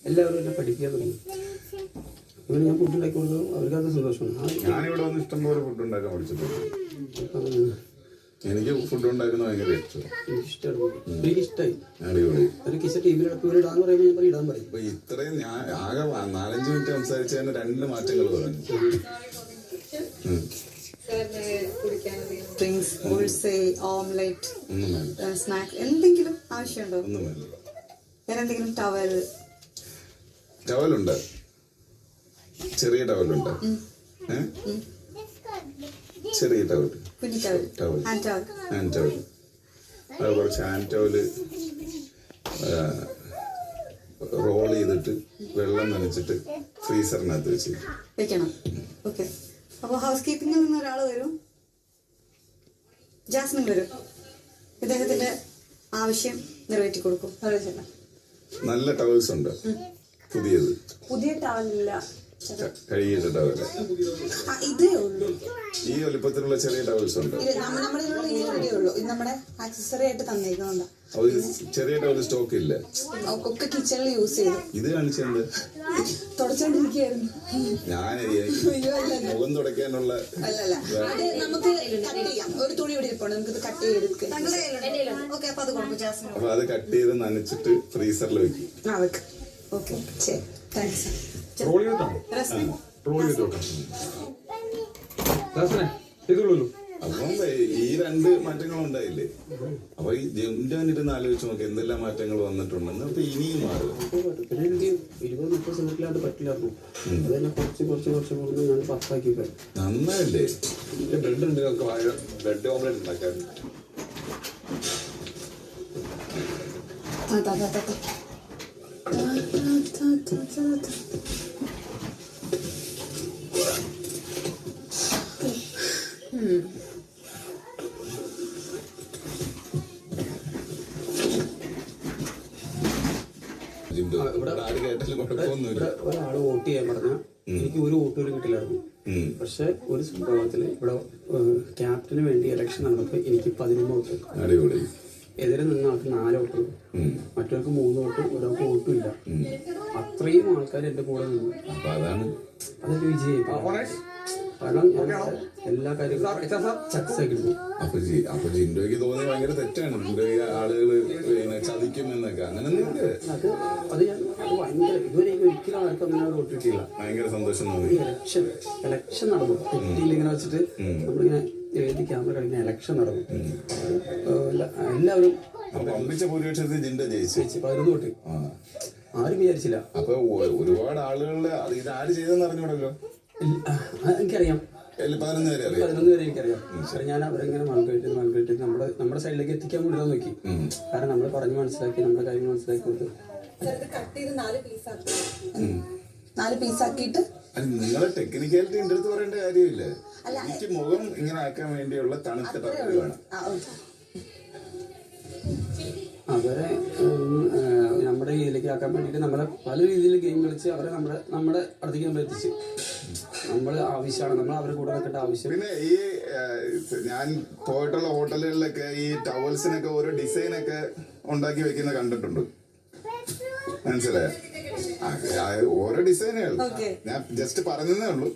എല്ലാവരും എന്നെ പഠിക്കാൻ തുടങ്ങി. അങ്ങനെ ഞാൻ ഫുഡ് ഉണ്ടാക്കി കൊടുത്തു, അവർക്കത് സന്തോഷമാണ്. ഞാനിവിടെ വന്ന് ഇഷ്ടംപോലെ ഫുഡ് ഉണ്ടാക്കാൻ പഠിച്ചിട്ടുണ്ട്. എനിക്ക് ഫുഡ് ഉണ്ടാക്കുന്ന ഭയങ്കര ഇഷ്ടമാണ്, ഇഷ്ടമായി. അടിപൊളി. ഒരു കിച്ചൺ ടീമിലൊക്കെ ഇടാന്ന് പറയുമ്പോൾ ഞാൻ ഇടാൻ പറയും. അപ്പൊ ഇത്രയും ഞാൻ ആകെ 4-5 മിനിറ്റ് സംസാരിച്ചതിന് 2 മാറ്റങ്ങൾ പറഞ്ഞു. ഡ്രിങ്ക്സ്, ബുൾസൈ, ഓംലെറ്റ്, സ്നാക്സ് എന്തെങ്കിലും ആവശ്യമുണ്ടോ? ഒന്നും വേണ്ട. വേറെ എന്തെങ്കിലും? ടവലുണ്ട്, ചെറിയ ടവലുണ്ട്. ചെറിയ ടവൽ, ടവൽ, ഹാൻഡ് ടവൽ. അത് കുറച്ച് ഹാൻഡ് ടവല് റോൾ ചെയ്തിട്ട് വെള്ളം നനച്ചിട്ട് ഫ്രീസറിനകത്ത് വെക്കണം. ഓക്കെ. അപ്പോൾ ഹൗസ് കീപ്പിംഗിൽ നിന്ന് ഒരാൾ വരും, ജാസ്മിൻ വരും, ഇദ്ദേഹത്തിന്റെ ആവശ്യം നിറവേറ്റി കൊടുക്കും. നല്ല ടവൽസ് ഉണ്ട്, പുതിയ ടവലില്ല, കഴുകിയിട്ട ടവല്. ഇതേ ഉള്ളൂ. ഈ വലുപ്പത്തിലുള്ള ചെറിയ ടവൽസ് ഉണ്ട്. നമ്മുടെ ആക്സസറി ആയിട്ട് തന്നേക്കുന്നുണ്ട്. ചെറിയ ടവൽ സ്റ്റോക്ക് ഇല്ല, ഒക്കെ കിച്ചണിൽ യൂസ് ചെയ്തു. ഇത് കാണിച്ചുണ്ട് തുടച്ചോണ്ടിരിക്കുകയായിരുന്നു ഞാൻ. മുഖം തുടയ്ക്കാനുള്ള അത് നമുക്ക് കട്ട് ചെയ്യാം. ഒരു തുണി ഇവിടെ ഇരിപ്പുണ്ട്, നമുക്ക് കട്ട് ചെയ്തെടുക്കാം. അപ്പൊ അത് കട്ട് ചെയ്ത് നനച്ചിട്ട് ഫ്രീസറിൽ വെക്കും. ഓക്കെ, ശരി, താങ്ക്സ്. അപ്പം ഈ 2 മാറ്റങ്ങൾ ഉണ്ടായില്ലേ? അപ്പൊ ഈ ജെന്റാനിരുന്ന് ആലോചിച്ച് നോക്കി എന്തെല്ലാം മാറ്റങ്ങൾ വന്നിട്ടുണ്ടെന്ന്. അപ്പൊ ഇനിയും മാറും. പിന്നെ എനിക്ക് 20-30 സെക്കൻഡിലാണ്ട് പറ്റില്ലായിരുന്നു. അതെന്നെ കുറച്ച് ഞാൻ പത്താക്കി. നന്നായില്ലേ? ബ്രെഡ് ഉണ്ട്, ബ്രെഡ് ഓംലെറ്റ് ഉണ്ടാക്കാൻ. ഒരാള് വോട്ട് ചെയ്യാൻ പറഞ്ഞാൽ എനിക്ക് ഒരു വോട്ട് പോലും കിട്ടില്ലായിരുന്നു. പക്ഷെ ഒരു സംഭവത്തില് ഇവിടെ ക്യാപ്റ്റന് വേണ്ടി ഇലക്ഷൻ നടന്നപ്പോ എനിക്ക് 11 വോട്ട്. അടിപൊളി. എതിരെ നിന്ന ആൾക്ക് 4 വോട്ട്, മറ്റവർക്ക് 3 വോട്ട്, ഒരാൾക്ക് വോട്ടും ഇല്ല. അത്രയും ആൾക്കാർ എന്റെ കൂടെ നിന്നു. അപ്പൊ അതൊരു വിജയം. കാരണം എല്ലാ കാര്യങ്ങളും സക്സസ് ആക്കി. അപ്പൊ ജിൻഡോയ്ക്ക് തോന്നി ഭയങ്കര തെറ്റാണ്, ജിൻഡോയെ ആളുകള് ചതിക്കും എന്നൊക്കെ. അങ്ങനൊന്നും അത് ഭയങ്കര ഇതുവരെ ഒരിക്കലും ആർക്കും അങ്ങനെ വോട്ട് കിട്ടിയില്ല. ഭയങ്കര സന്തോഷം തോന്നി. ഇലക്ഷൻ നടന്നു, ഇങ്ങനെ വെച്ചിട്ട് നമ്മളിങ്ങനെ എഴുതി ക്യാമറ കഴിഞ്ഞ ഇലക്ഷൻ നടന്നു. എല്ലാവരും പമ്പിച്ച ഭൂരിപക്ഷത്തിൽ ജിൻഡോ ജയിച്ചു. 11 വോട്ട്. ആരും വിചാരിച്ചില്ല. അപ്പൊ ഒരുപാട് ആളുകളുടെ ഇത് ആര് ചെയ്തെന്ന് അറിഞ്ഞൂടല്ലോ. എനിക്കറിയാം, 11 പേരെ അറിയാം. 11 പേരെ എനിക്കറിയാം. ഞാൻ അവരെങ്ങനെ മൽക്കേറ്റ് നമ്മുടെ സൈഡിലേക്ക് എത്തിക്കാൻ കൂടി നോക്കി. കാരണം നമ്മൾ പറഞ്ഞ് മനസ്സിലാക്കി, നമ്മുടെ കാര്യങ്ങൾ മനസ്സിലാക്കി കൊടുത്തു. നാല് പീസാക്കിയിട്ട് നിങ്ങളെ ടെക്നിക്കാലിറ്റി എന്റെ അടുത്ത് പറയേണ്ട കാര്യമില്ല. എനിക്ക് മുഖം ഇങ്ങനെ ആക്കാൻ വേണ്ടിയുള്ള തണുത്ത ടവൽ വേണം. അവരെ നമ്മുടെ ഇതിലേക്ക് ആക്കാൻ വേണ്ടിയിട്ട് നമ്മളെ പല രീതിയിൽ ഗെയിം കളിച്ച് അവരെ നമ്മുടെ അടുത്തേക്ക് നമ്മൾ എത്തിച്ച്. നമ്മൾ ആവശ്യമാണ്, നമ്മൾ അവരെ കൂടെ നിൽക്കേണ്ട ആവശ്യം. പിന്നെ ഈ ഞാൻ പോയിട്ടുള്ള ഹോട്ടലുകളിലൊക്കെ ഈ ടവൽസിനൊക്കെ ഓരോ ഡിസൈനൊക്കെ ഉണ്ടാക്കി വെക്കുന്ന കണ്ടിട്ടുണ്ട്. മനസ്സിലായോ? ഓരോ ഡിസൈനുകൾ ഞാൻ ജസ്റ്റ് പറഞ്ഞതേ ഉള്ളൂ.